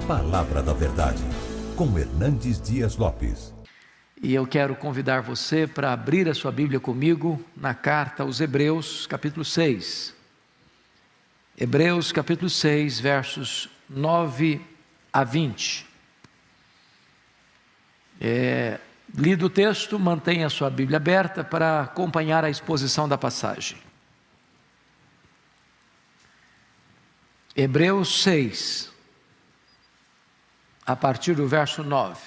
Palavra da Verdade, com Hernandes Dias Lopes. E eu quero convidar você para abrir a sua Bíblia comigo na carta aos Hebreus, capítulo 6. Hebreus, capítulo 6, versos 9 a 20. Lido o texto, mantenha a sua Bíblia aberta para acompanhar a exposição da passagem. Hebreus 6, a partir do verso 9.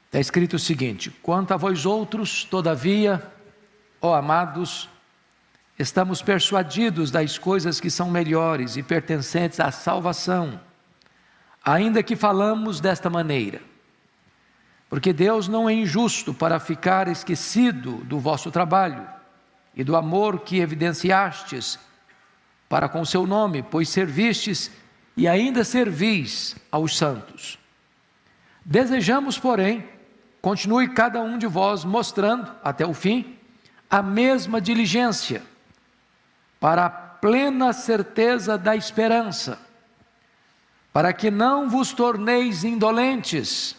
Está escrito o seguinte: quanto a vós outros, todavia, ó amados, estamos persuadidos das coisas que são melhores e pertencentes à salvação, ainda que falamos desta maneira. Porque Deus não é injusto para ficar esquecido do vosso trabalho e do amor que evidenciastes para com o seu nome, pois servistes e ainda servis aos santos. Desejamos, porém, continue cada um de vós mostrando, até o fim, a mesma diligência, para a plena certeza da esperança, para que não vos torneis indolentes,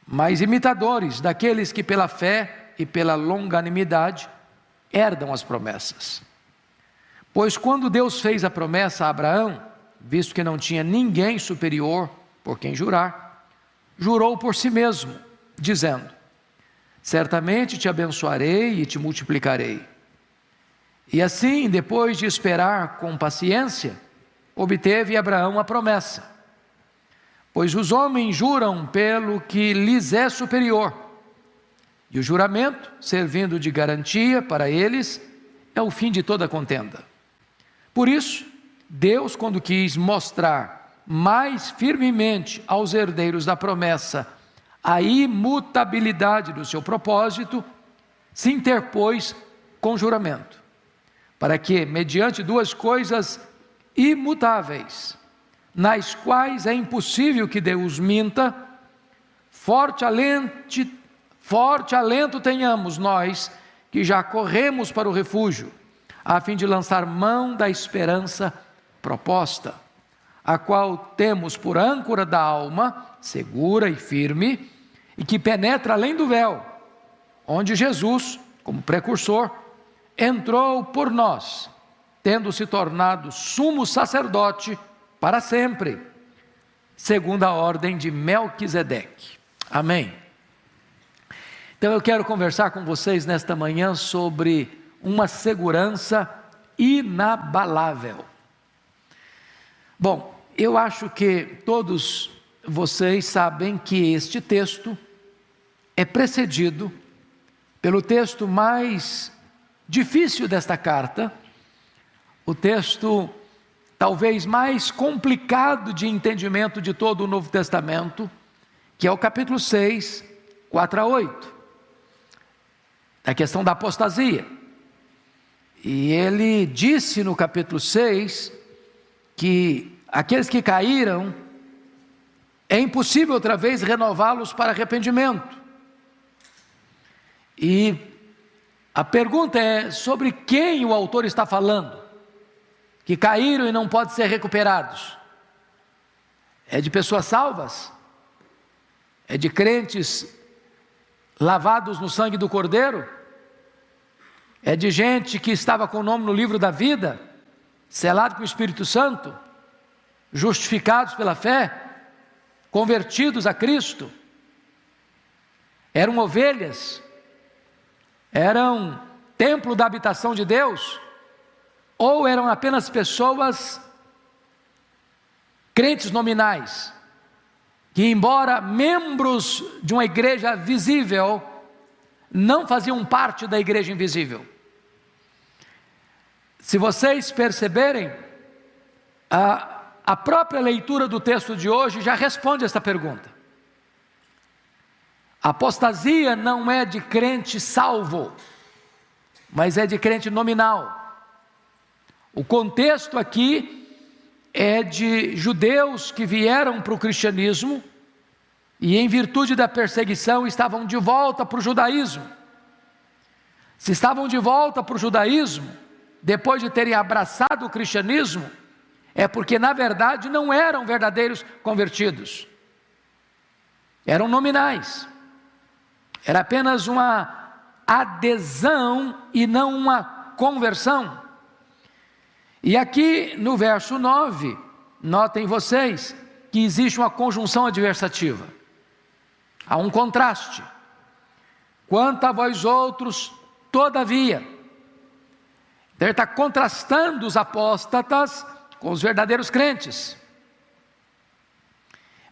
mas imitadores daqueles que pela fé e pela longanimidade herdam as promessas. Pois quando Deus fez a promessa a Abraão, visto que não tinha ninguém superior por quem jurar, jurou por si mesmo, dizendo: certamente te abençoarei e te multiplicarei. E assim, depois de esperar com paciência, obteve Abraão a promessa. Pois os homens juram pelo que lhes é superior, e o juramento, servindo de garantia para eles, é o fim de toda contenda. Por isso, Deus, quando quis mostrar mais firmemente aos herdeiros da promessa a imutabilidade do seu propósito, se interpôs com juramento, para que, mediante duas coisas imutáveis, nas quais é impossível que Deus minta, forte alento tenhamos nós, que já corremos para o refúgio, a fim de lançar mão da esperança proposta, a qual temos por âncora da alma, segura e firme, e que penetra além do véu, onde Jesus, como precursor, entrou por nós, tendo se tornado sumo sacerdote para sempre, segundo a ordem de Melquisedeque. Amém. Então eu quero conversar com vocês nesta manhã sobre uma segurança inabalável. Bom, eu acho que todos vocês sabem que este texto é precedido pelo texto mais difícil desta carta, o texto talvez mais complicado de entendimento de todo o Novo Testamento, que é o capítulo 6, 4 a 8, a questão da apostasia. E ele disse no capítulo 6 que aqueles que caíram, é impossível outra vez renová-los para arrependimento. E a pergunta é sobre quem o autor está falando, que caíram e não podem ser recuperados. É de pessoas salvas? É de crentes lavados no sangue do Cordeiro? É de gente que estava com o nome no livro da vida, selado com o Espírito Santo, justificados pela fé, convertidos a Cristo? Eram ovelhas? Eram templo da habitação de Deus? Ou eram apenas pessoas crentes nominais, que embora membros de uma igreja visível, não faziam parte da igreja invisível? Se vocês perceberem, a própria leitura do texto de hoje já responde esta pergunta. A apostasia não é de crente salvo, mas é de crente nominal. O contexto aqui é de judeus que vieram para o cristianismo e, em virtude da perseguição, estavam de volta para o judaísmo. Se estavam de volta para o judaísmo, depois de terem abraçado o cristianismo, é porque na verdade não eram verdadeiros convertidos, eram nominais, era apenas uma adesão e não uma conversão. E aqui no verso 9, notem vocês que existe uma conjunção adversativa, há um contraste. Quanto a vós outros, todavia. Então ele está contrastando os apóstatas com os verdadeiros crentes,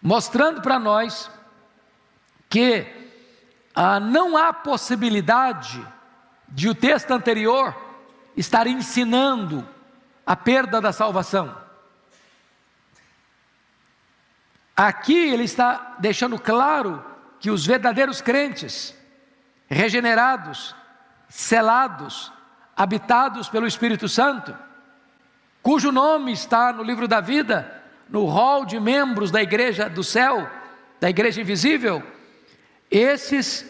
mostrando para nós que não há possibilidade de o texto anterior estar ensinando a perda da salvação. Aqui ele está deixando claro que os verdadeiros crentes, regenerados, selados, habitados pelo Espírito Santo, cujo nome está no livro da vida, no rol de membros da igreja do céu, da igreja invisível, esses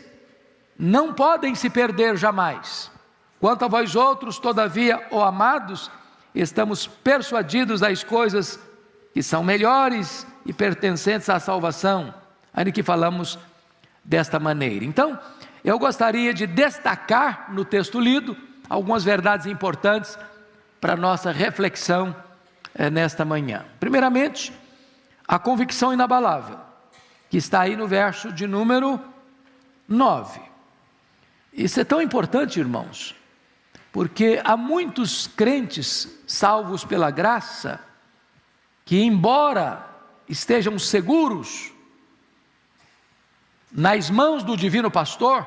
não podem se perder jamais. Quanto a vós outros, todavia, ó amados, estamos persuadidos das coisas que são melhores e pertencentes à salvação, ainda que falamos desta maneira. Então, eu gostaria de destacar no texto lido algumas verdades importantes para a nossa reflexão nesta manhã. Primeiramente, a convicção inabalável, que está aí no verso de número 9. Isso é tão importante, irmãos, porque há muitos crentes salvos pela graça, que embora estejam seguros nas mãos do divino pastor,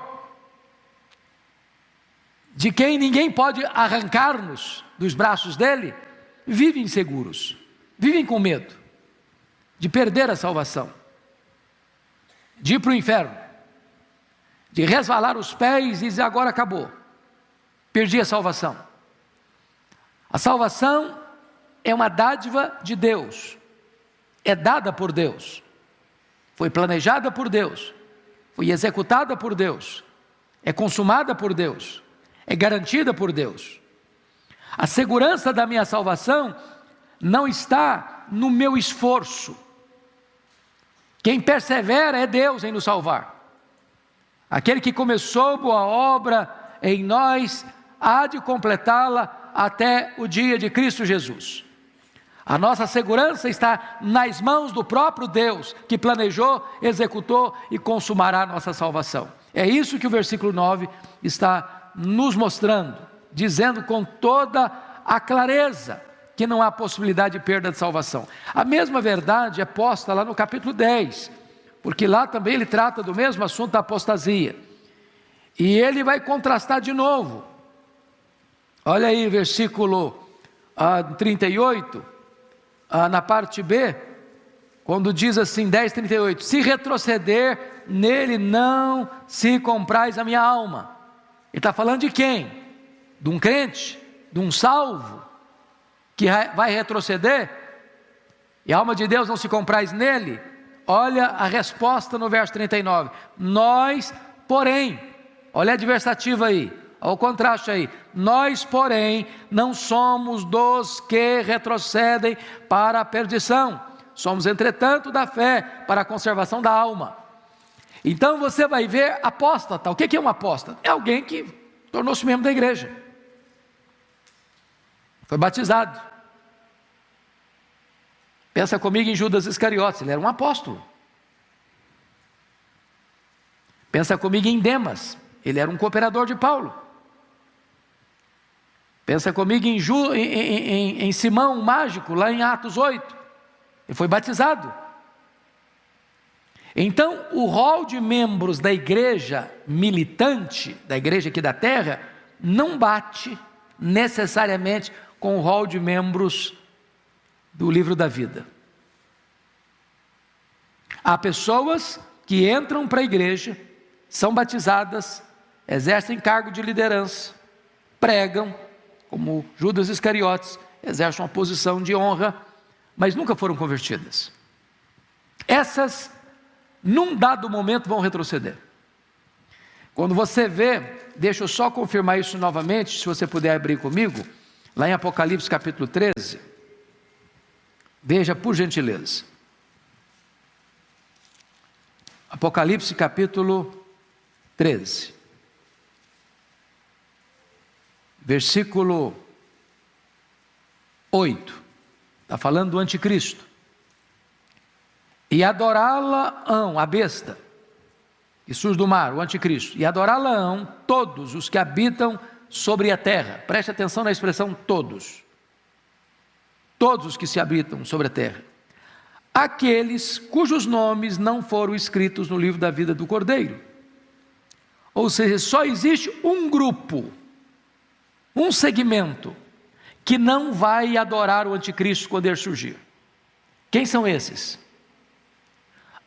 de quem ninguém pode arrancar-nos dos braços dele, vivem inseguros, vivem com medo de perder a salvação, de ir para o inferno, de resvalar os pés e dizer: agora acabou, perdi a salvação. A salvação é uma dádiva de Deus, é dada por Deus, foi planejada por Deus, foi executada por Deus, é consumada por Deus, é garantida por Deus. A segurança da minha salvação não está no meu esforço. Quem persevera é Deus em nos salvar. Aquele que começou boa obra em nós há de completá-la até o dia de Cristo Jesus. A nossa segurança está nas mãos do próprio Deus, que planejou, executou e consumará a nossa salvação. É isso que o versículo 9 está nos mostrando, dizendo com toda a clareza que não há possibilidade de perda de salvação. A mesma verdade é posta lá no capítulo 10, porque lá também ele trata do mesmo assunto da apostasia. E ele vai contrastar de novo. Olha aí, versículo 38, na parte B, quando diz assim, 10:38, se retroceder, nele não se comprais a minha alma. Ele está falando de quem? De um crente, de um salvo, que vai retroceder, e a alma de Deus não se comprais nele? Olha a resposta no verso 39, nós, porém, olha a adversativa aí, olha o contraste aí, nós, porém, não somos dos que retrocedem para a perdição, somos, entretanto, da fé para a conservação da alma. Então você vai ver apóstata. O que é um apóstata? É alguém que tornou-se membro da igreja, foi batizado. Pensa comigo em Judas Iscariotes, ele era um apóstolo. Pensa comigo em Demas, ele era um cooperador de Paulo. Pensa comigo em Simão, o mágico, lá em Atos 8, ele foi batizado. Então, o rol de membros da igreja militante, da igreja aqui da terra, não bate necessariamente com o rol de membros do livro da vida. Há pessoas que entram para a igreja, são batizadas, exercem cargo de liderança, pregam, como Judas Iscariotes, exercem uma posição de honra, mas nunca foram convertidas. Essas, num dado momento, vão retroceder. Quando você vê, deixa eu só confirmar isso novamente, se você puder abrir comigo, lá em Apocalipse capítulo 13, Veja, por gentileza. Apocalipse capítulo 13. Versículo 8. Está falando do anticristo. E adorá-la-ão, a besta, que surge do mar, o anticristo. E adorá-la-ão todos os que habitam sobre a terra. Preste atenção na expressão todos. Todos os que se habitam sobre a terra. Aqueles cujos nomes não foram escritos no livro da vida do Cordeiro. Ou seja, só existe um grupo, um segmento, que não vai adorar o anticristo quando ele surgir. Quem são esses?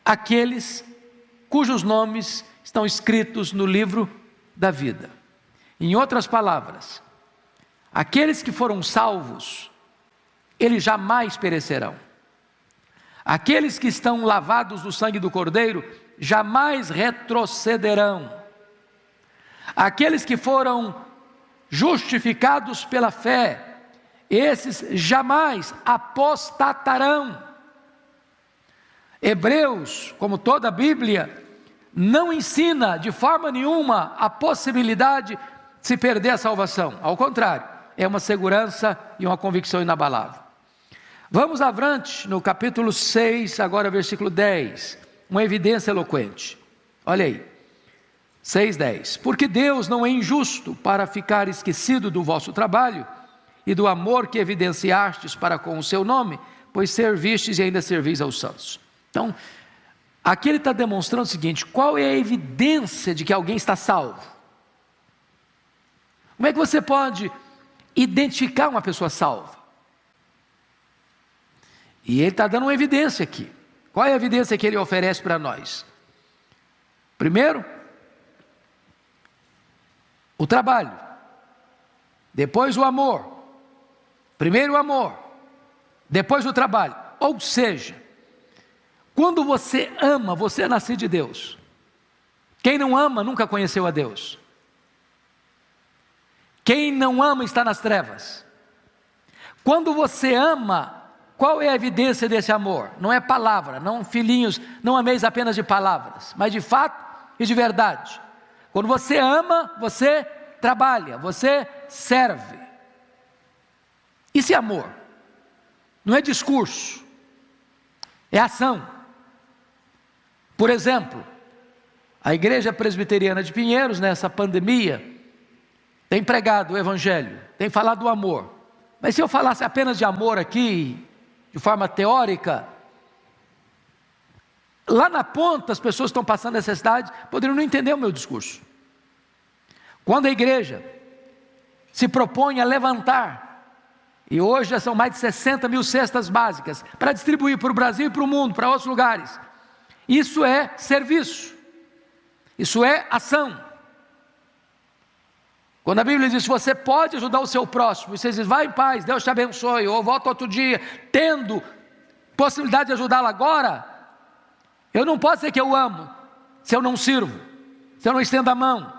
Aqueles cujos nomes estão escritos no livro da vida. Em outras palavras, aqueles que foram salvos, eles jamais perecerão. Aqueles que estão lavados do sangue do Cordeiro, jamais retrocederão. Aqueles que foram justificados pela fé, esses jamais apostatarão. Hebreus, como toda a Bíblia, não ensina de forma nenhuma a possibilidade de se perder a salvação. Ao contrário, é uma segurança e uma convicção inabalável. Vamos avante no capítulo 6, agora versículo 10, uma evidência eloquente. Olha aí, 6:10. Porque Deus não é injusto para ficar esquecido do vosso trabalho e do amor que evidenciastes para com o seu nome, pois servistes e ainda servis aos santos. Então, aqui ele está demonstrando o seguinte: qual é a evidência de que alguém está salvo? Como é que você pode identificar uma pessoa salva? E ele está dando uma evidência aqui. Qual é a evidência que ele oferece para nós? Primeiro, o trabalho. Depois o amor. Primeiro o amor, depois o trabalho. Ou seja, quando você ama, você é nascido de Deus. Quem não ama nunca conheceu a Deus. Quem não ama está nas trevas. Quando você ama, qual é a evidência desse amor? Não é palavra, não filhinhos, não ameis apenas de palavras, mas de fato e de verdade. Quando você ama, você trabalha, você serve. Isso é amor, não é discurso, é ação. Por exemplo, a Igreja Presbiteriana de Pinheiros, nessa pandemia, tem pregado o Evangelho, tem falado do amor. Mas se eu falasse apenas de amor aqui, de forma teórica, lá na ponta as pessoas estão passando necessidade, poderiam não entender o meu discurso. Quando a igreja se propõe a levantar, e hoje já são mais de 60 mil cestas básicas, para distribuir para o Brasil e para o mundo, para outros lugares, isso é serviço, isso é ação. Quando a Bíblia diz que você pode ajudar o seu próximo, e você diz, vai em paz, Deus te abençoe, ou volta outro dia, tendo possibilidade de ajudá-lo agora, eu não posso dizer que eu amo, se eu não sirvo, se eu não estendo a mão,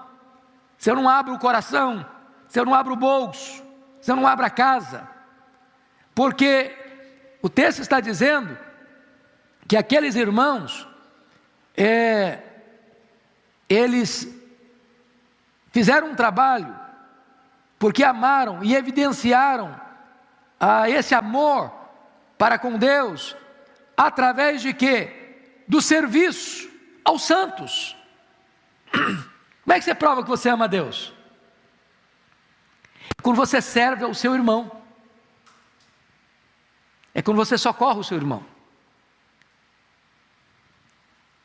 se eu não abro o coração, se eu não abro o bolso, se eu não abro a casa, porque o texto está dizendo que aqueles irmãos, eles fizeram um trabalho, porque amaram e evidenciaram esse amor para com Deus, através de quê? Do serviço aos santos. Como é que você prova que você ama a Deus? Quando você serve ao seu irmão, é quando você socorre o seu irmão.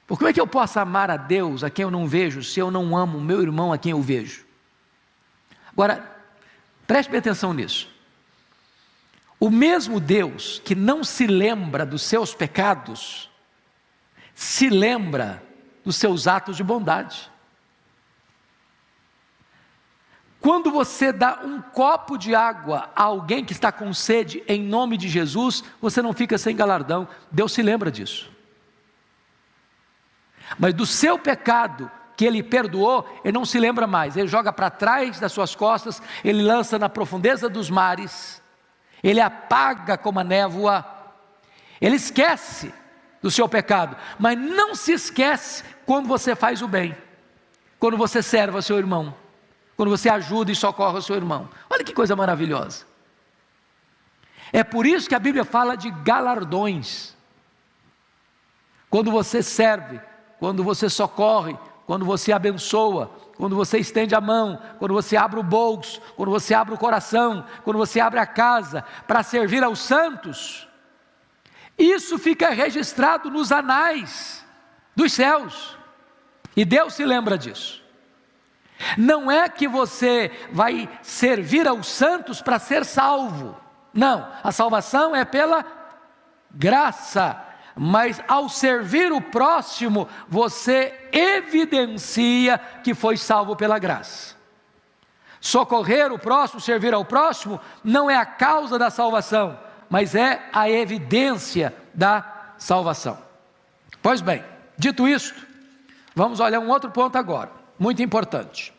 Porque como é que eu posso amar a Deus a quem eu não vejo, se eu não amo o meu irmão a quem eu vejo? Agora, preste bem atenção nisso. O mesmo Deus que não se lembra dos seus pecados, se lembra dos seus atos de bondade. Quando você dá um copo de água a alguém que está com sede em nome de Jesus, você não fica sem galardão, Deus se lembra disso. Mas do seu pecado que Ele perdoou, Ele não se lembra mais, Ele joga para trás das suas costas, Ele lança na profundeza dos mares, Ele apaga como a névoa, Ele esquece do seu pecado, mas não se esquece quando você faz o bem, quando você serve ao seu irmão, quando você ajuda e socorre ao seu irmão. Olha que coisa maravilhosa. É por isso que a Bíblia fala de galardões. Quando você serve, quando você socorre, quando você abençoa, quando você estende a mão, quando você abre o bolso, quando você abre o coração, quando você abre a casa para servir aos santos, isso fica registrado nos anais dos céus, e Deus se lembra disso. Não é que você vai servir aos santos para ser salvo, não, a salvação é pela graça, mas ao servir o próximo, você evidencia que foi salvo pela graça. Socorrer o próximo, servir ao próximo, não é a causa da salvação, mas é a evidência da salvação. Pois bem, dito isto, vamos olhar um outro ponto agora, muito importante.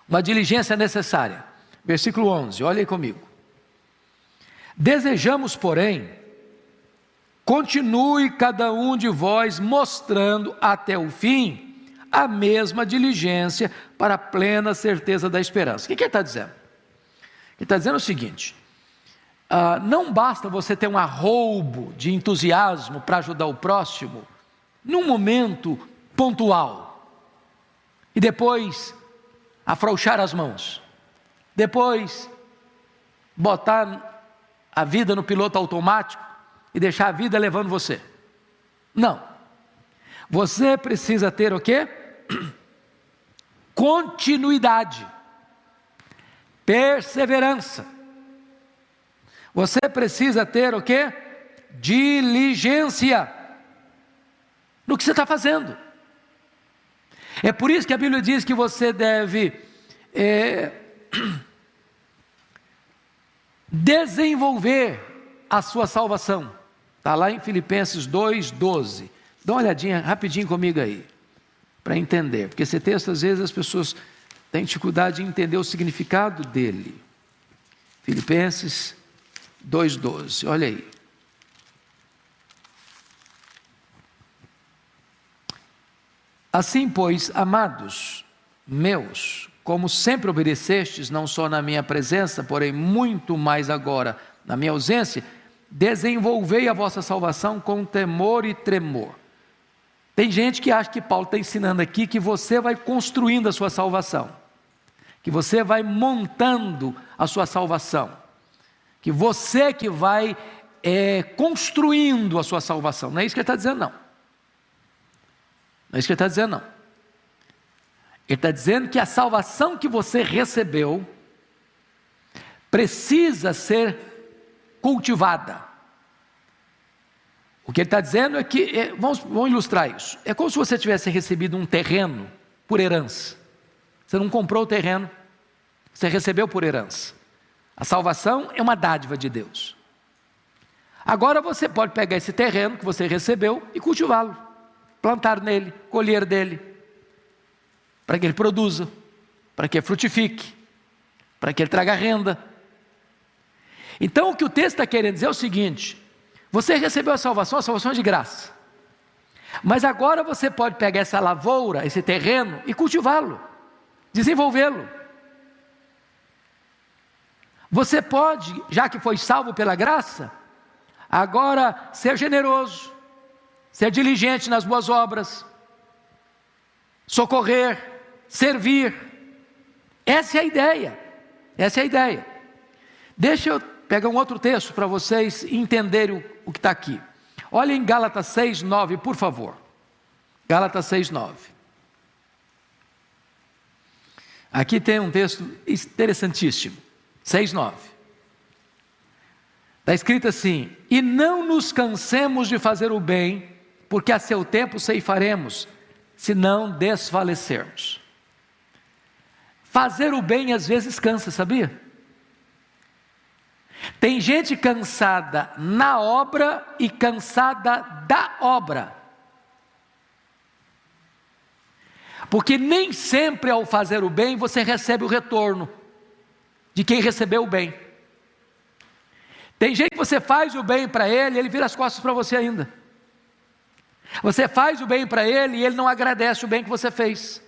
Uma diligência necessária. Versículo 11, olha aí comigo. Desejamos, porém, continue cada um de vós mostrando até o fim a mesma diligência para a plena certeza da esperança. O que ele está dizendo? Ele está dizendo o seguinte: não basta você ter um arroubo de entusiasmo para ajudar o próximo num momento pontual e depois afrouxar as mãos, depois botar a vida no piloto automático e deixar a vida levando você. Não. Você precisa ter o quê? Continuidade, perseverança. Você precisa ter o quê? Diligência no que você está fazendo. É por isso que a Bíblia diz que você deve desenvolver a sua salvação. Está lá em Filipenses 2:12. Dá uma olhadinha rapidinho comigo aí, para entender, porque esse texto às vezes as pessoas têm dificuldade de entender o significado dele. Filipenses 2:12, olha aí. Assim, pois, amados meus, como sempre obedecestes, não só na minha presença, porém muito mais agora na minha ausência, desenvolvei a vossa salvação com temor e tremor. Tem gente que acha que Paulo está ensinando aqui que você vai construindo a sua salvação, que você vai montando a sua salvação, que você que vai construindo a sua salvação. Não é isso que ele está dizendo, não. Não é isso que ele está dizendo, não. Ele está dizendo que a salvação que você recebeu precisa ser cultivada. O que ele está dizendo é que, vamos ilustrar isso, é como se você tivesse recebido um terreno por herança. Você não comprou o terreno, você recebeu por herança. A salvação é uma dádiva de Deus. Agora você pode pegar esse terreno que você recebeu e cultivá-lo, plantar nele, colher dele, para que ele produza, para que ele frutifique, para que ele traga renda. Então o que o texto está querendo dizer é o seguinte: você recebeu a salvação é de graça, mas agora você pode pegar essa lavoura, esse terreno e cultivá-lo, desenvolvê-lo. Você pode, já que foi salvo pela graça, agora ser generoso, ser diligente nas boas obras, socorrer, servir. Essa é a ideia, essa é a ideia. Deixa eu pegar um outro texto para vocês entenderem o que está aqui. Olha em Gálatas 6:9, por favor. Gálatas 6:9. Aqui tem um texto interessantíssimo. 6:9. Está escrito assim: e não nos cansemos de fazer o bem, porque a seu tempo ceifaremos, se não desfalecermos. Fazer o bem às vezes cansa, sabia? Tem gente cansada na obra e cansada da obra. Porque nem sempre ao fazer o bem você recebe o retorno de quem recebeu o bem. Tem gente que você faz o bem para ele, ele vira as costas para você ainda. Você faz o bem para ele e ele não agradece o bem que você fez.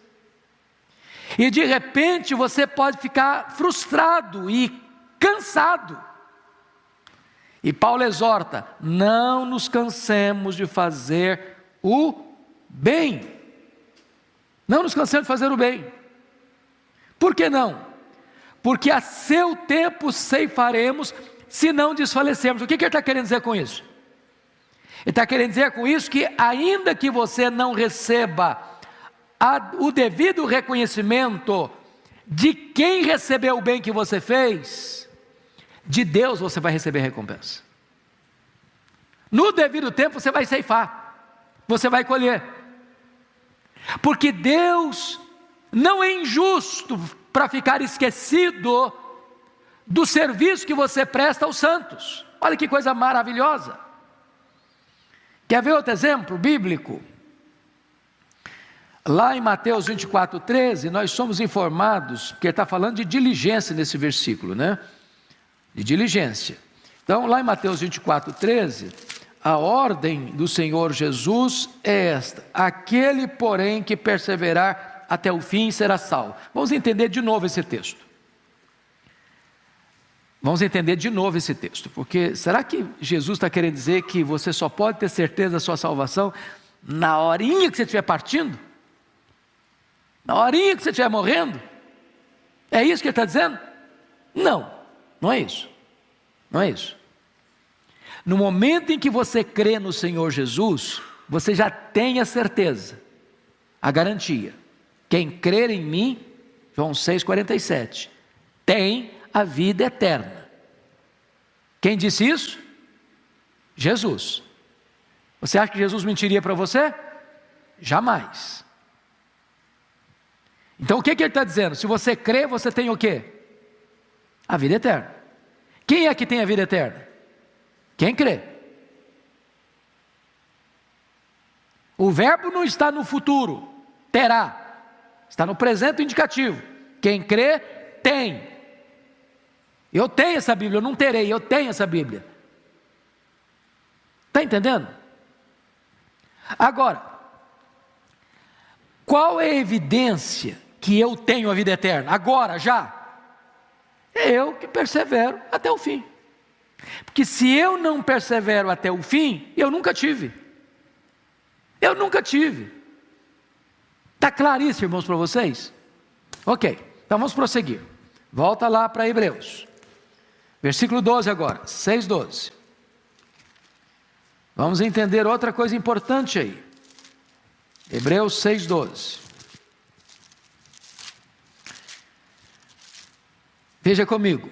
E de repente você pode ficar frustrado e cansado. E Paulo exorta: não nos cansemos de fazer o bem. Não nos cansemos de fazer o bem. Por que não? Porque a seu tempo ceifaremos, se não desfalecermos. O que ele está querendo dizer com isso? Ele está querendo dizer com isso que ainda que você não receba o devido reconhecimento de quem recebeu o bem que você fez, de Deus você vai receber recompensa. No devido tempo você vai ceifar, você vai colher. Porque Deus não é injusto para ficar esquecido do serviço que você presta aos santos. Olha que coisa maravilhosa. Quer ver outro exemplo bíblico? Lá em Mateus 24:13, nós somos informados, porque ele está falando de diligência nesse versículo, né? De diligência. Então, lá em Mateus 24:13, a ordem do Senhor Jesus é esta: aquele, porém, que perseverar até o fim será salvo. Vamos entender de novo esse texto. Vamos entender de novo esse texto, porque será que Jesus está querendo dizer que você só pode ter certeza da sua salvação na horinha que você estiver partindo? Na horinha que você estiver morrendo? É isso que ele está dizendo? Não, não é isso. Não é isso. No momento em que você crê no Senhor Jesus, você já tem a certeza, a garantia. Quem crer em mim, João 6,47, tem a vida eterna. Quem disse isso? Jesus. Você acha que Jesus mentiria para você? Jamais. Então o que ele está dizendo? Se você crê, você tem o quê? A vida eterna. Quem é que tem a vida eterna? Quem crê. O verbo não está no futuro, terá, está no presente indicativo. Quem crê, tem. Eu tenho essa Bíblia, eu não terei, eu tenho essa Bíblia. Está entendendo? Agora, qual é a evidência que eu tenho a vida eterna? Agora, já. É eu que persevero até o fim. Porque se eu não persevero até o fim, eu nunca tive. Eu nunca tive. Está claríssimo, irmãos, para vocês? Ok, então vamos prosseguir. Volta lá para Hebreus. Versículo 12 agora, 6:12. Vamos entender outra coisa importante aí. Hebreus 6:12. Veja comigo.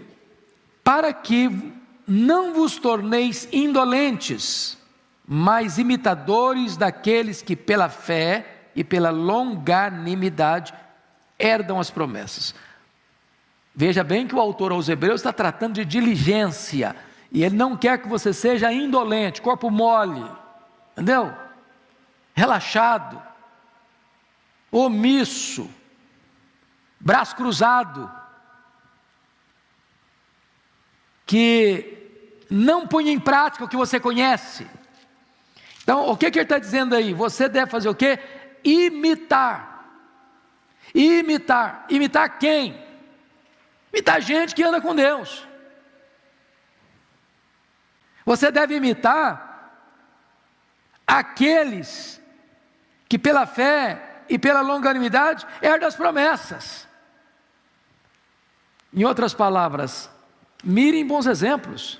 Para que não vos torneis indolentes, mas imitadores daqueles que pela fé e pela longanimidade herdam as promessas. Veja bem que o autor aos Hebreus está tratando de diligência, e ele não quer que você seja indolente, corpo mole, entendeu? Relaxado, omisso, braço cruzado, que não põe em prática o que você conhece. Então, o que ele está dizendo aí? Você deve fazer o quê? Imitar. Imitar. Imitar quem? Imitar gente que anda com Deus. Você deve imitar aqueles que pela fé e pela longanimidade herdam as promessas. Em outras palavras, mirem bons exemplos.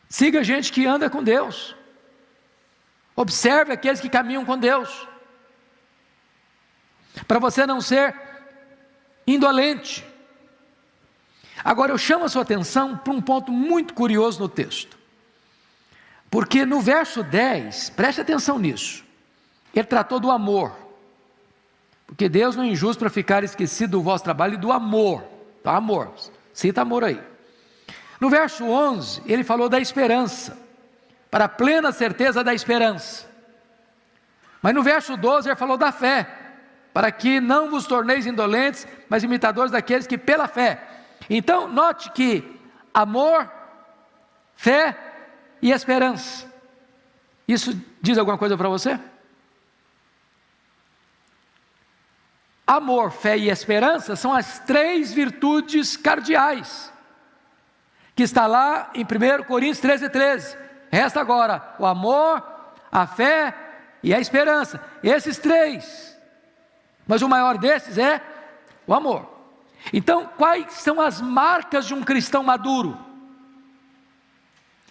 Siga gente que anda com Deus. Observe aqueles que caminham com Deus. Para você não ser indolente. Agora eu chamo a sua atenção para um ponto muito curioso no texto. Porque no verso 10, preste atenção nisso. Ele tratou do amor. Porque Deus não é injusto para ficar esquecido do vosso trabalho e do amor. Tá, amor. Cita amor aí. No verso 11, ele falou da esperança. Para a plena certeza da esperança. Mas no verso 12, ele falou da fé. Para que não vos torneis indolentes, mas imitadores daqueles que pela fé Então, note que amor, fé e esperança. Isso diz alguma coisa para você? Amor, fé e esperança são as 3 virtudes cardeais, que está lá em 1 Coríntios 13:13. Resta agora o amor, a fé e a esperança. Esses 3. Mas o maior desses é o amor. Então, quais são as marcas de um cristão maduro?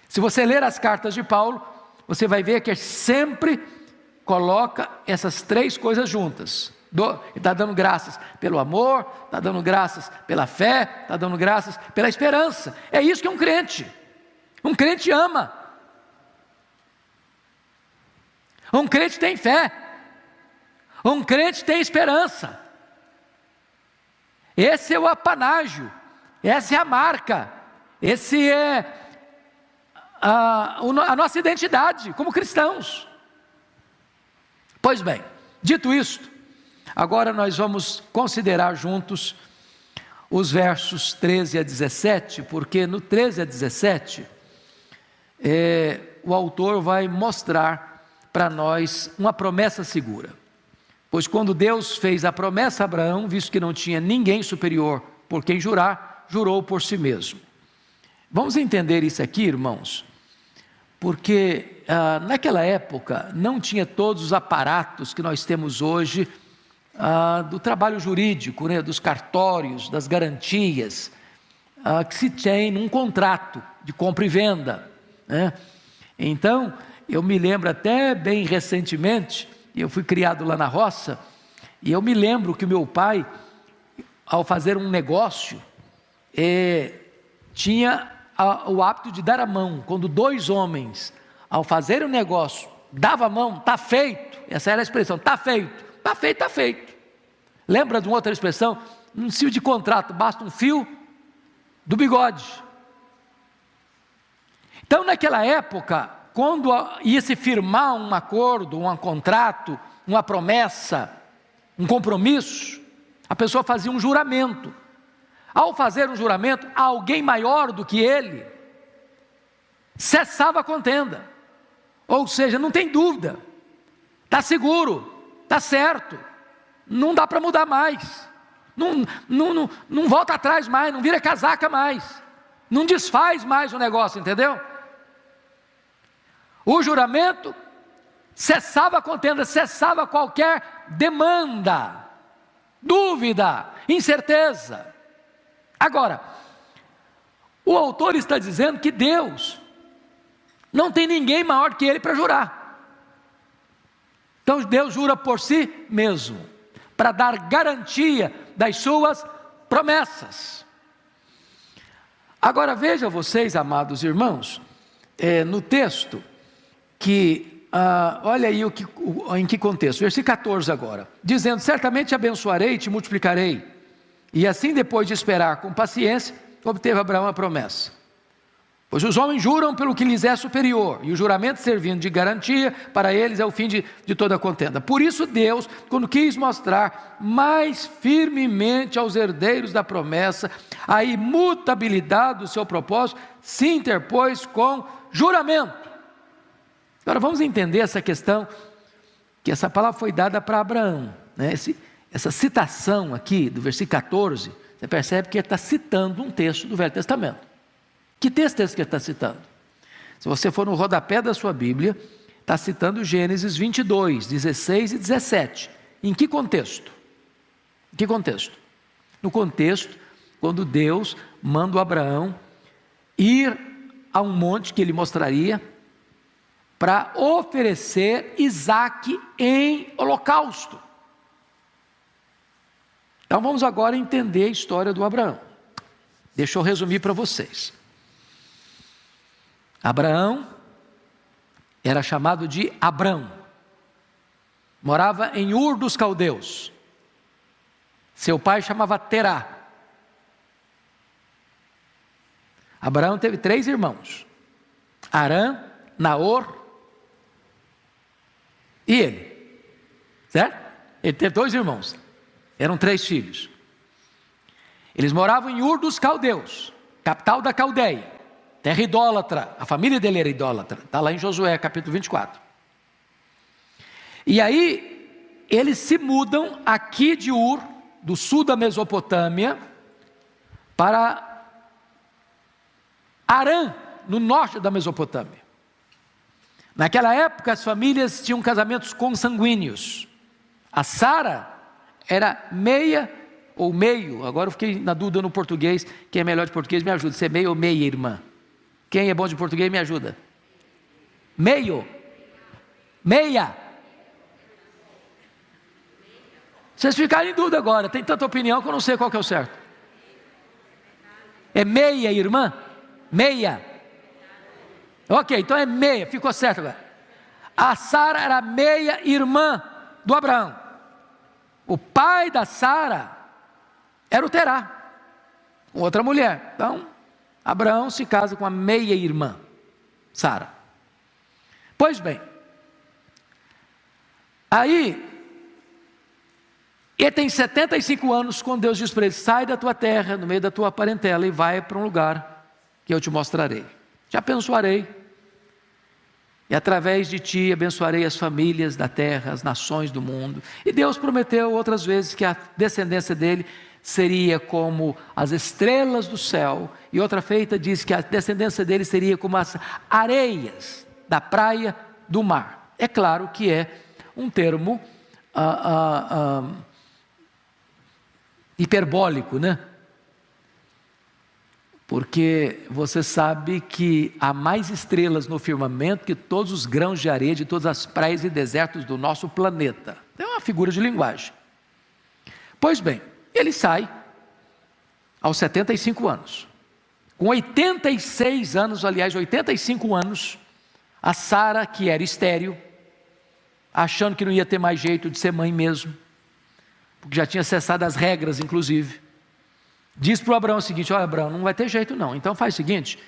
Se você ler as cartas de Paulo, você vai ver que ele sempre coloca essas 3 coisas juntas. Ele está dando graças pelo amor, está dando graças pela fé, está dando graças pela esperança. É isso que é um crente. Um crente ama. Um crente tem fé. Um crente tem esperança. Esse é o apanágio. Essa é a marca. Esse é a nossa identidade como cristãos. Pois bem, dito isto, agora nós vamos considerar juntos os versos 13 a 17, porque no 13 a 17, o autor vai mostrar para nós uma promessa segura. Pois quando Deus fez a promessa a Abraão, visto que não tinha ninguém superior por quem jurar, jurou por si mesmo. Vamos entender isso aqui, irmãos, porque naquela época não tinha todos os aparatos que nós temos hoje, do trabalho jurídico, né, dos cartórios, das garantias, que se tem num contrato de compra e venda, né? Então, eu me lembro até bem recentemente, eu fui criado lá na roça, e eu me lembro que o meu pai, ao fazer um negócio, tinha o hábito de dar a mão. Quando 2 homens, ao fazer um negócio, davam a mão, está feito, essa era a expressão, está feito, está feito, está feito. Lembra de uma outra expressão? Um fio de contrato, basta um fio do bigode. Então, naquela época, quando ia se firmar um acordo, um contrato, uma promessa, um compromisso, a pessoa fazia um juramento. Ao fazer um juramento, alguém maior do que ele cessava a contenda. Ou seja, não tem dúvida, está seguro, está certo, não dá para mudar mais, não volta atrás mais, não vira casaca mais, não desfaz mais o negócio, entendeu? O juramento cessava a contenda, cessava qualquer demanda, dúvida, incerteza. Agora, o autor está dizendo que Deus não tem ninguém maior que Ele para jurar. Então Deus jura por si mesmo, para dar garantia das suas promessas. Agora veja vocês, amados irmãos, no texto, que, olha aí em que contexto, versículo 14 agora, dizendo: certamente te abençoarei e te multiplicarei. E assim, depois de esperar com paciência, obteve Abraão a promessa. Pois os homens juram pelo que lhes é superior, e o juramento servindo de garantia, para eles é o fim de toda a contenda. Por isso Deus, quando quis mostrar mais firmemente aos herdeiros da promessa a imutabilidade do seu propósito, se interpôs com juramento. Agora vamos entender essa questão, que essa palavra foi dada para Abraão, né? Essa citação aqui do versículo 14, você percebe que ele está citando um texto do Velho Testamento. Que texto é esse que ele está citando? Se você for no rodapé da sua Bíblia, está citando Gênesis 22, 16 e 17. Em que contexto? Em que contexto? No contexto, quando Deus manda o Abraão ir a um monte que ele mostraria, para oferecer Isaque em holocausto. Então vamos agora entender a história do Abraão. Deixa eu resumir para vocês. Abraão era chamado de Abrão, morava em Ur dos Caldeus. Seu pai chamava Terá. Abraão teve 3 irmãos: Arã, Naor e ele, certo? Ele teve 2 irmãos, eram 3 filhos. Eles moravam em Ur dos Caldeus, capital da Caldeia, terra idólatra. A família dele era idólatra, está lá em Josué capítulo 24. E aí eles se mudam aqui de Ur, do sul da Mesopotâmia, para Harã, no norte da Mesopotâmia. Naquela época as famílias tinham casamentos consanguíneos. A Sara era meia ou meio, agora eu fiquei na dúvida no português, quem é melhor de português me ajuda, se é meio ou meia irmã. Quem é bom de português me ajuda. Meio. Meia. Vocês ficaram em dúvida agora, tem tanta opinião que eu não sei qual que é o certo. É meia irmã? Meia. Ok, então é meia, ficou certo agora. A Sara era meia irmã do Abraão. O pai da Sara era o Terá, outra mulher. Então, Abraão se casa com a meia irmã, Sara. Pois bem, aí, ele tem 75 anos, quando Deus diz para ele: sai da tua terra, no meio da tua parentela, e vai para um lugar que eu te mostrarei. Te abençoarei, e através de ti abençoarei as famílias da terra, as nações do mundo. E Deus prometeu outras vezes que a descendência dele seria como as estrelas do céu, e outra feita diz que a descendência dele seria como as areias da praia do mar. É claro que é um termo hiperbólico, né? Porque você sabe que há mais estrelas no firmamento que todos os grãos de areia de todas as praias e desertos do nosso planeta. É uma figura de linguagem. Pois bem, ele sai aos 75 anos. Com 86 anos, aliás, 85 anos, a Sara, que era estéril, achando que não ia ter mais jeito de ser mãe mesmo, porque já tinha cessado as regras, inclusive, diz para o Abraão o seguinte: olha, Abraão, não vai ter jeito não, então faz o seguinte,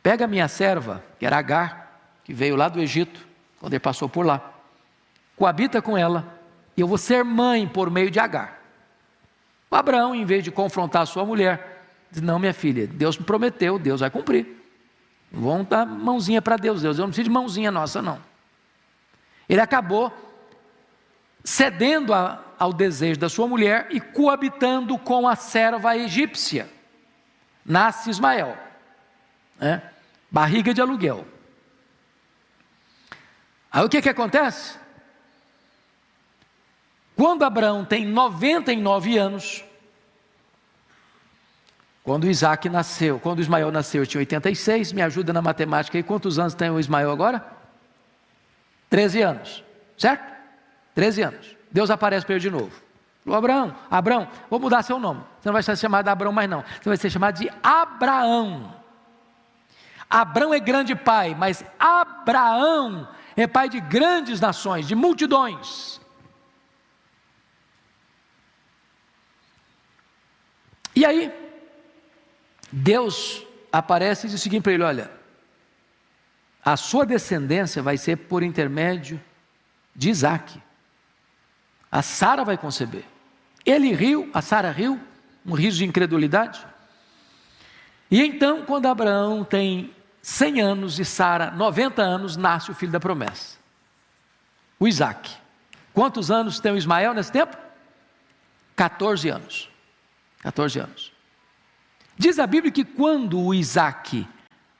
pega a minha serva, que era Agar, que veio lá do Egito, quando ele passou por lá, coabita com ela, e eu vou ser mãe por meio de Agar. O Abraão, em vez de confrontar a sua mulher, diz: não, minha filha, Deus me prometeu, Deus vai cumprir, não vão dar mãozinha para Deus, eu não preciso de mãozinha nossa não. Ele acabou cedendo ao desejo da sua mulher e coabitando com a serva egípcia. Nasce Ismael, né? Barriga de aluguel. Aí o que acontece? Quando Abraão tem 99 anos, quando Isaac nasceu, quando Ismael nasceu, tinha 86, me ajuda na matemática aí, quantos anos tem o Ismael agora? 13 anos, certo? 13 anos. Deus aparece para ele de novo. Abraão, vou mudar seu nome. Você não vai ser chamado Abraão mais não. Você vai ser chamado de Abraão. Abraão é grande pai, mas Abraão é pai de grandes nações, de multidões. E aí, Deus aparece e diz o seguinte para ele: olha, a sua descendência vai ser por intermédio de Isaac. A Sara vai conceber. Ele riu, a Sara riu, um riso de incredulidade. E então, quando Abraão tem 100 anos e Sara 90 anos, nasce o filho da promessa, o Isaac. Quantos anos tem o Ismael nesse tempo? 14 anos. 14 anos. Diz a Bíblia que quando o Isaac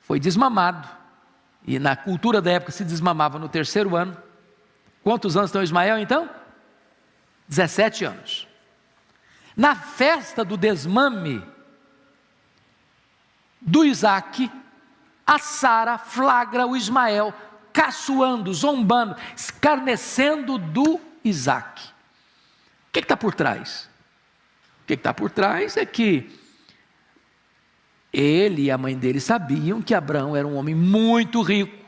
foi desmamado, e na cultura da época se desmamava no 3º ano, quantos anos tem o Ismael então? 17 anos. Na festa do desmame do Isaac, a Sara flagra o Ismael caçoando, zombando, escarnecendo do Isaac. O que está por trás? O que está por trás é que ele e a mãe dele sabiam que Abraão era um homem muito rico,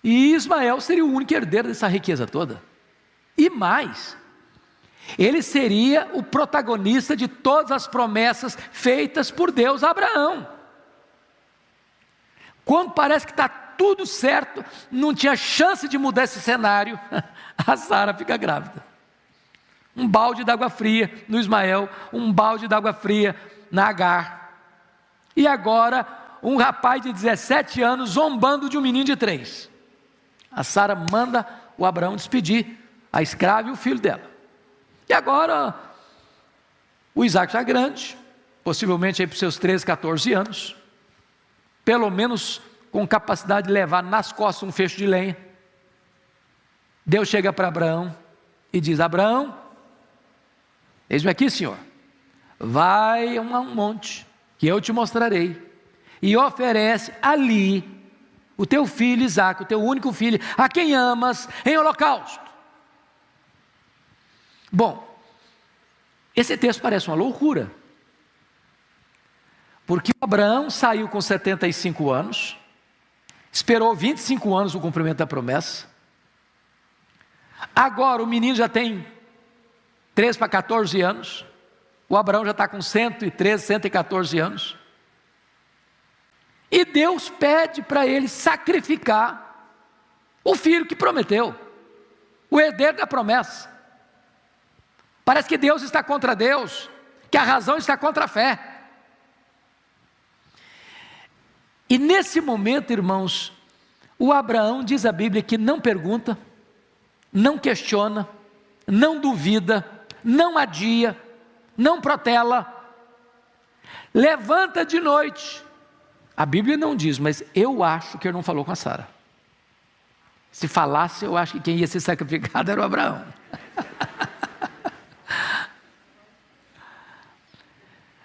e Ismael seria o único herdeiro dessa riqueza toda. E mais, ele seria o protagonista de todas as promessas feitas por Deus a Abraão. Quando parece que está tudo certo, não tinha chance de mudar esse cenário, a Sara fica grávida. um balde d'água fria no Ismael, um balde d'água fria na Agar. E agora, um rapaz de 17 anos zombando de um menino de 3. A Sara manda o Abraão despedir a escrava e o filho dela. E agora, o Isaac já grande, possivelmente aí para os seus 13, 14 anos, pelo menos com capacidade de levar nas costas um feixe de lenha. Deus chega para Abraão e diz: Abraão, eis-me aqui, Senhor, vai a um monte que eu te mostrarei, e oferece ali o teu filho Isaque, o teu único filho, a quem amas, em holocausto. Bom, esse texto parece uma loucura, porque Abraão saiu com 75 anos, esperou 25 anos o cumprimento da promessa, agora o menino já tem 13 para 14 anos, o Abraão já está com 113, 114 anos, e Deus pede para ele sacrificar o filho que prometeu, o herdeiro da promessa. Parece que Deus está contra Deus, que a razão está contra a fé. E nesse momento, irmãos, o Abraão, diz a Bíblia, que não pergunta, não questiona, não duvida, não adia, não protela, levanta de noite. A Bíblia não diz, mas eu acho que ele não falou com a Sara. Se falasse, eu acho que quem ia ser sacrificado era o Abraão.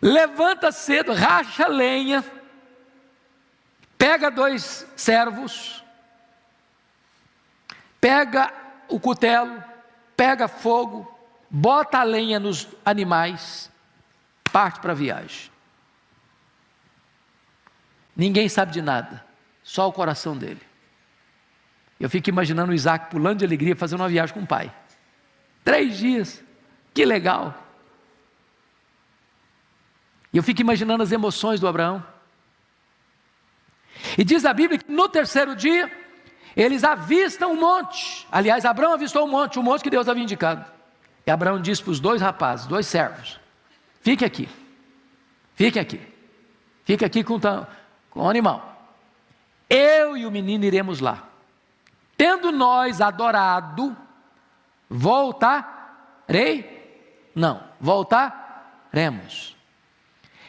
Levanta cedo, racha lenha, pega 2 servos, pega o cutelo, pega fogo, bota a lenha nos animais, parte para a viagem. Ninguém sabe de nada, só o coração dele. Eu fico imaginando o Isaac pulando de alegria, fazendo uma viagem com o pai. 3 dias, que legal. E eu fico imaginando as emoções do Abraão. E diz a Bíblia que no 3º dia, eles avistam um monte. Aliás, Abraão avistou um monte que Deus havia indicado. E Abraão disse para os 2 rapazes, 2 servos: fique aqui, fique aqui, fique aqui com o animal. Eu e o menino iremos lá. Tendo nós adorado, voltaremos.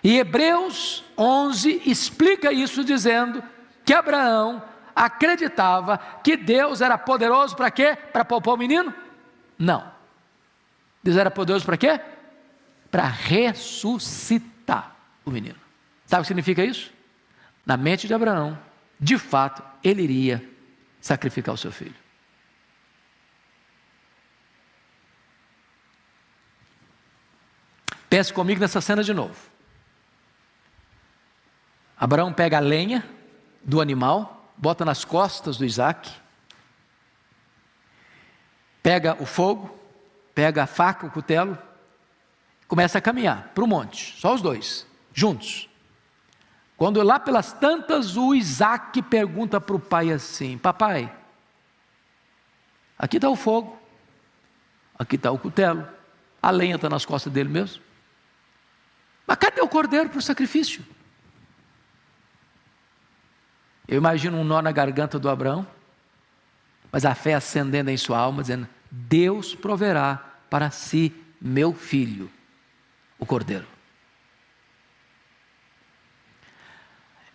E Hebreus 11 explica isso dizendo que Abraão acreditava que Deus era poderoso para quê? Para poupar o menino? Não. Deus era poderoso para quê? Para ressuscitar o menino. Sabe o que significa isso? Na mente de Abraão, de fato, ele iria sacrificar o seu filho. Pense comigo nessa cena de novo. Abraão pega a lenha do animal, bota nas costas do Isaque, pega o fogo, pega a faca, o cutelo, começa a caminhar para o monte, só os 2, juntos. Quando lá pelas tantas, o Isaque pergunta para o pai assim: papai, aqui está o fogo, aqui está o cutelo, a lenha está nas costas dele mesmo, mas cadê o cordeiro para o sacrifício? Eu imagino um nó na garganta do Abraão, mas a fé acendendo em sua alma, dizendo: Deus proverá para si meu filho, o cordeiro.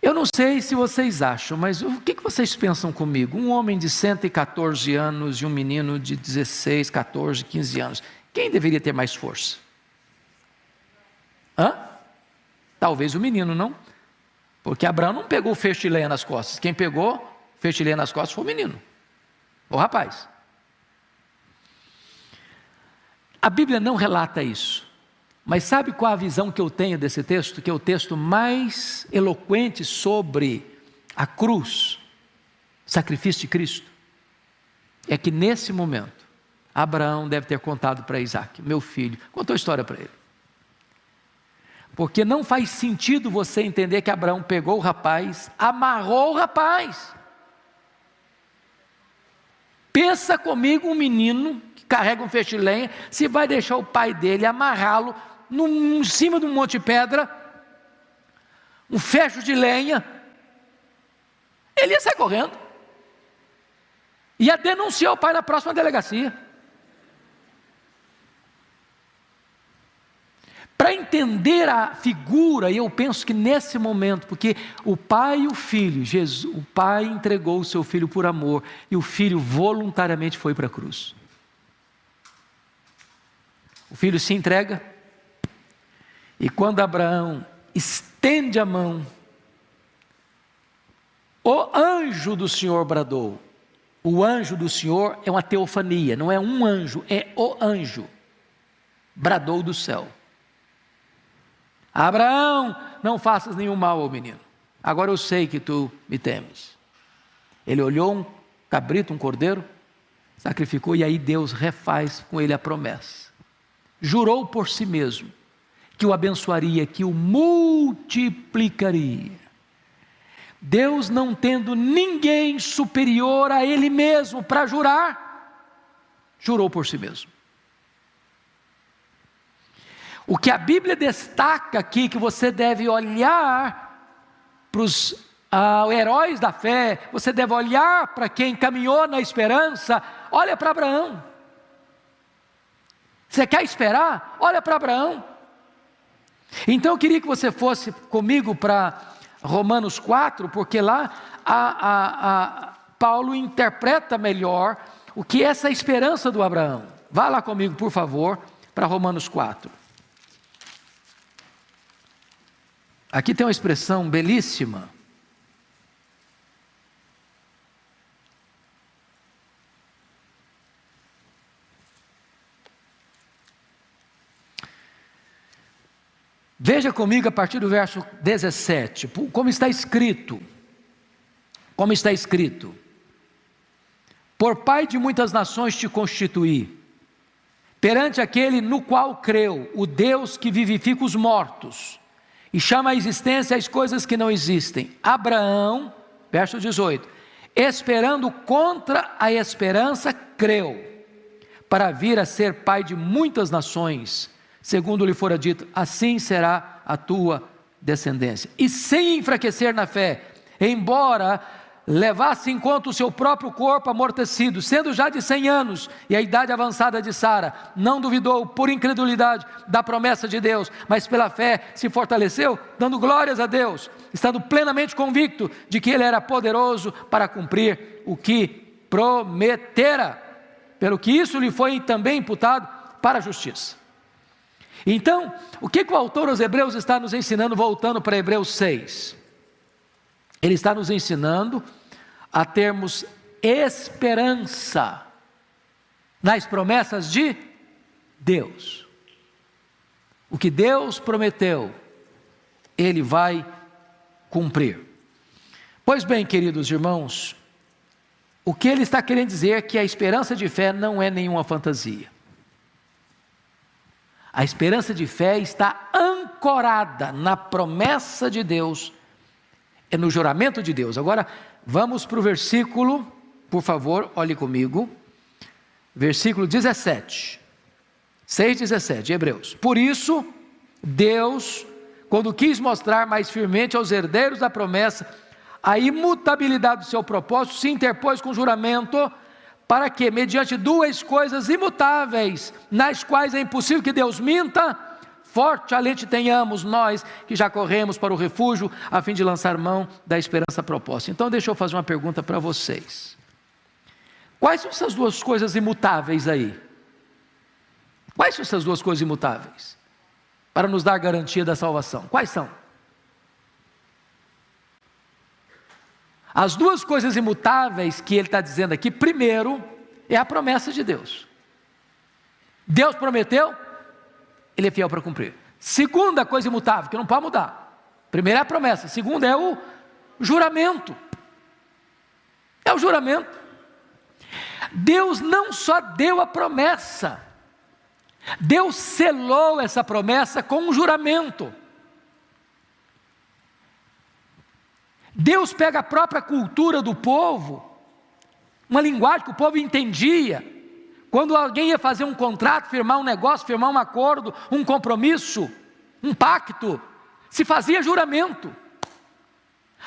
Eu não sei se vocês acham, mas o que vocês pensam comigo? Um homem de 114 anos e um menino de 16, 14, 15 anos. Quem deveria ter mais força? Talvez o menino, não? Porque Abraão não pegou o feixe de lenha nas costas. Quem pegou o feixe de lenha nas costas foi o menino, o rapaz. A Bíblia não relata isso. Mas sabe qual a visão que eu tenho desse texto? Que é o texto mais eloquente sobre a cruz, sacrifício de Cristo. É que nesse momento, Abraão deve ter contado para Isaque: meu filho, contou a história para ele. Porque não faz sentido você entender que Abraão pegou o rapaz, amarrou o rapaz. Pensa comigo um menino carrega um feixe de lenha, se vai deixar o pai dele amarrá-lo em cima de um monte de pedra, um fecho de lenha, ele ia sair correndo, ia denunciar o pai na próxima delegacia. Para entender a figura, e eu penso que nesse momento, porque o pai e o filho, o pai entregou o seu filho por amor, e o filho voluntariamente foi para a cruz. O filho se entrega, e quando Abraão estende a mão, o anjo do Senhor bradou. O anjo do Senhor é uma teofania, não é um anjo, é o anjo. Bradou do céu: Abraão, não faças nenhum mal ao menino, agora eu sei que tu me temes. Ele olhou um cabrito, um cordeiro, sacrificou, e aí Deus refaz com ele a promessa. Jurou por si mesmo que o abençoaria, que o multiplicaria. Deus, não tendo ninguém superior a ele mesmo para jurar, jurou por si mesmo. O que a Bíblia destaca aqui, que você deve olhar para os heróis da fé, você deve olhar para quem caminhou na esperança, olha para Abraão. Você quer esperar? Olha para Abraão. Então eu queria que você fosse comigo para Romanos 4, porque lá Paulo interpreta melhor o que é essa esperança do Abraão. Vá lá comigo, por favor, para Romanos 4. Aqui tem uma expressão belíssima. Veja comigo a partir do verso 17, como está escrito. Como está escrito: por pai de muitas nações te constituí, perante aquele no qual creu, o Deus que vivifica os mortos e chama à existência as coisas que não existem. Abraão, verso 18, esperando contra a esperança, creu, para vir a ser pai de muitas nações, segundo lhe fora dito, assim será a tua descendência. E sem enfraquecer na fé, embora levasse em conta o seu próprio corpo amortecido, sendo já de 100 anos, e a idade avançada de Sara, não duvidou por incredulidade da promessa de Deus, mas pela fé se fortaleceu, dando glórias a Deus, estando plenamente convicto de que Ele era poderoso para cumprir o que prometera, pelo que isso lhe foi também imputado para a justiça. Então, o que o autor aos Hebreus está nos ensinando, voltando para Hebreus 6? Ele está nos ensinando a termos esperança nas promessas de Deus. O que Deus prometeu, Ele vai cumprir. Pois bem, queridos irmãos, o que ele está querendo dizer é que a esperança de fé não é nenhuma fantasia. A esperança de fé está ancorada na promessa de Deus, é no juramento de Deus. Agora, vamos para o versículo, por favor, olhe comigo, versículo 17, 6,17 de Hebreus. Por isso, Deus, quando quis mostrar mais firmemente aos herdeiros da promessa a imutabilidade do seu propósito, se interpôs com juramento, para que, mediante duas coisas imutáveis, nas quais é impossível que Deus minta, fortemente tenhamos nós que já corremos para o refúgio, a fim de lançar mão da esperança proposta. Então deixa eu fazer uma pergunta para vocês. Quais são essas duas coisas imutáveis aí? Quais são essas duas coisas imutáveis? Para nos dar garantia da salvação. Quais são? As duas coisas imutáveis que ele está dizendo aqui, primeiro, é a promessa de Deus. Deus prometeu, Ele é fiel para cumprir. Segunda coisa imutável, que não pode mudar. Primeiro é a promessa, segundo é o juramento. É o juramento. Deus não só deu a promessa, Deus selou essa promessa com um juramento. Deus pega a própria cultura do povo, uma linguagem que o povo entendia, Quando alguém ia fazer um contrato, firmar um negócio, firmar um acordo, um compromisso, um pacto, se fazia juramento.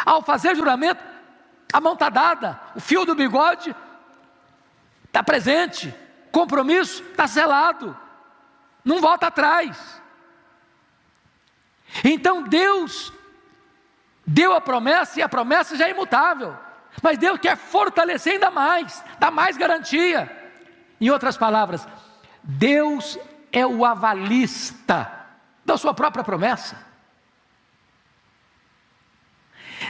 Ao fazer juramento, a mão está dada, o fio do bigode está presente, compromisso está selado, não volta atrás. Então Deus deu a promessa, e a promessa já é imutável, mas Deus quer fortalecer ainda mais, dar mais garantia. Em outras palavras, Deus é o avalista da sua própria promessa.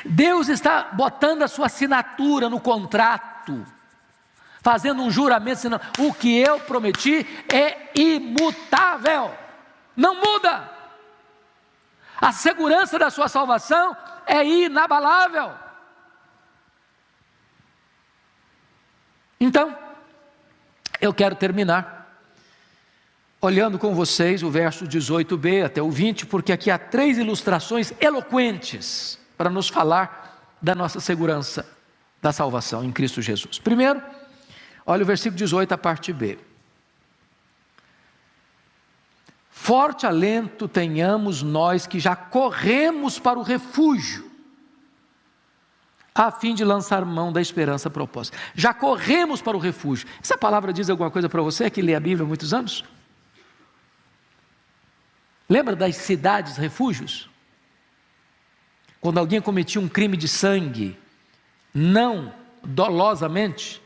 Deus está botando a sua assinatura no contrato, fazendo um juramento, dizendo: o que eu prometi é imutável, não muda. A segurança da sua salvação é inabalável. Então, eu quero terminar olhando com vocês o verso 18b até o 20, porque aqui há 3 ilustrações eloquentes para nos falar da nossa segurança da salvação em Cristo Jesus. Primeiro, olha o versículo 18, a parte B. Forte alento tenhamos nós que já corremos para o refúgio, a fim de lançar mão da esperança proposta. Já corremos para o refúgio. Essa palavra diz alguma coisa para você que lê a Bíblia há muitos anos? Lembra das cidades refúgios? Quando alguém cometia um crime de sangue, não dolosamente,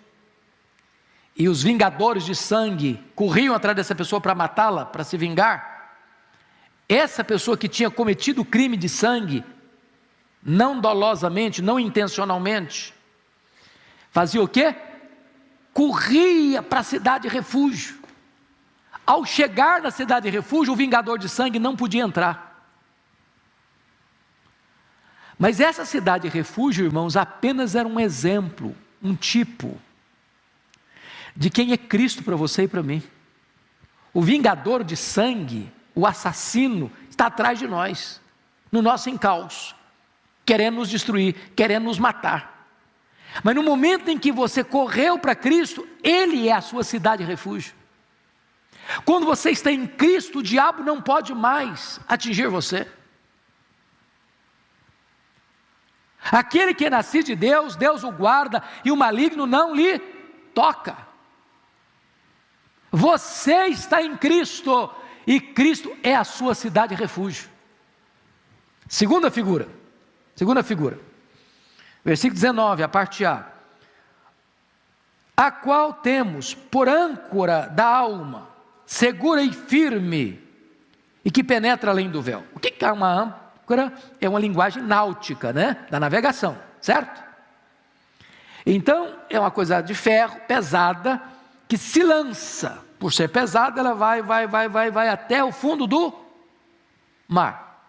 e os vingadores de sangue corriam atrás dessa pessoa para matá-la, para se vingar, essa pessoa que tinha cometido o crime de sangue, não dolosamente, não intencionalmente, fazia o quê? Corria para a cidade de refúgio. Ao chegar na cidade de refúgio, o vingador de sangue não podia entrar. Mas essa cidade de refúgio, irmãos, apenas era um exemplo, um tipo de quem é Cristo para você e para mim. O vingador de sangue, o assassino, está atrás de nós, no nosso encalço, querendo nos destruir, querendo nos matar. Mas no momento em que você correu para Cristo, Ele é a sua cidade de refúgio. Quando você está em Cristo, o diabo não pode mais atingir você. Aquele que é nascido de Deus, Deus o guarda, e o maligno não lhe toca. Você está em Cristo, e Cristo é a sua cidade de refúgio. Segunda figura, versículo 19, a parte A. A qual temos por âncora da alma, segura e firme, e que penetra além do véu. O que é uma âncora? É uma linguagem náutica, né? Da navegação, certo? Então, é uma coisa de ferro, pesada, que se lança. Por ser pesada, ela vai até o fundo do mar.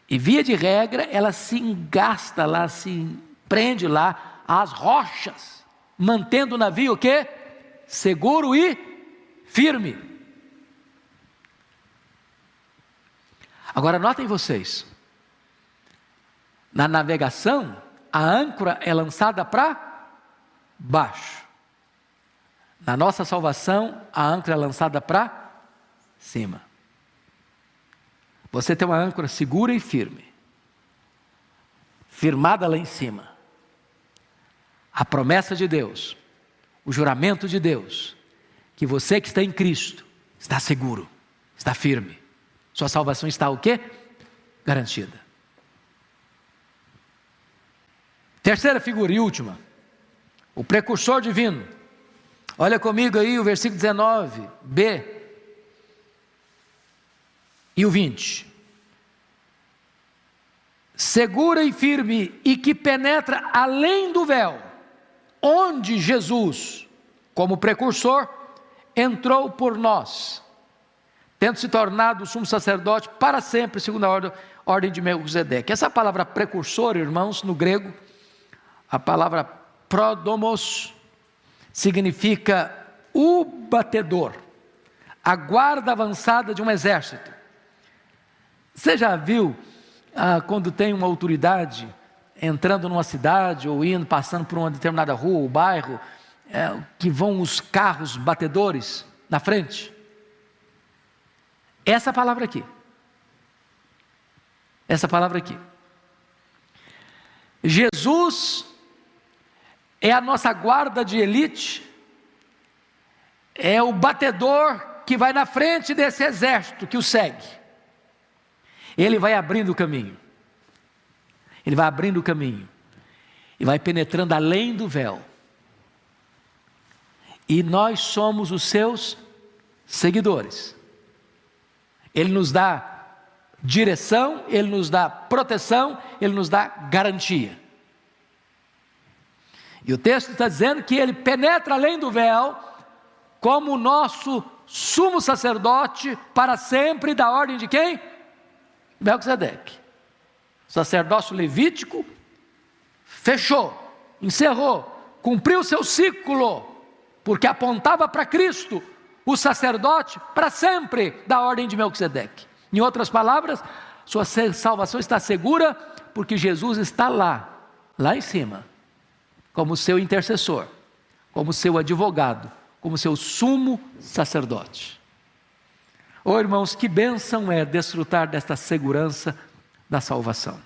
E via de regra, ela se engasta lá, se prende lá às rochas, mantendo o navio o quê? Seguro e firme. Agora notem vocês, na navegação, a âncora é lançada para baixo. Na nossa salvação, a âncora é lançada para cima. Você tem uma âncora segura e firme, firmada lá em cima. A promessa de Deus, o juramento de Deus, que você que está em Cristo, está seguro, está firme. Sua salvação está o quê? Garantida. Terceira figura e última, o precursor divino. Olha comigo aí o versículo 19b e o 20. Segura e firme, e que penetra além do véu, onde Jesus, como precursor, entrou por nós, tendo se tornado sumo sacerdote para sempre, segundo a ordem de Melquisedeque. Essa palavra precursor, irmãos, no grego, a palavra prodomos, significa o batedor, a guarda avançada de um exército. Você já viu, quando tem uma autoridade entrando numa cidade, ou indo, passando por uma determinada rua ou bairro, que vão os carros batedores na frente. Essa palavra aqui. Essa palavra aqui. Jesus é a nossa guarda de elite, é o batedor que vai na frente desse exército que o segue. Ele vai abrindo o caminho. Ele vai abrindo o caminho. E vai penetrando além do véu. E nós somos os seus seguidores. Ele nos dá direção, Ele nos dá proteção, Ele nos dá garantia. E o texto está dizendo que Ele penetra além do véu, como o nosso sumo sacerdote para sempre, da ordem de quem? Melquisedeque. O sacerdócio levítico fechou, encerrou, cumpriu seu ciclo, porque apontava para Cristo, o sacerdote para sempre, da ordem de Melquisedeque. Em outras palavras, sua salvação está segura, porque Jesus está lá em cima, como seu intercessor, como seu advogado, como seu sumo sacerdote. Oh, irmãos, que bênção é desfrutar desta segurança da salvação.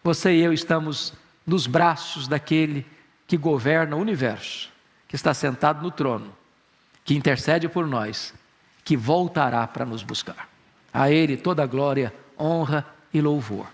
Você e eu estamos nos braços daquele que governa o universo, que está sentado no trono, que intercede por nós, que voltará para nos buscar. A Ele toda a glória, honra e louvor.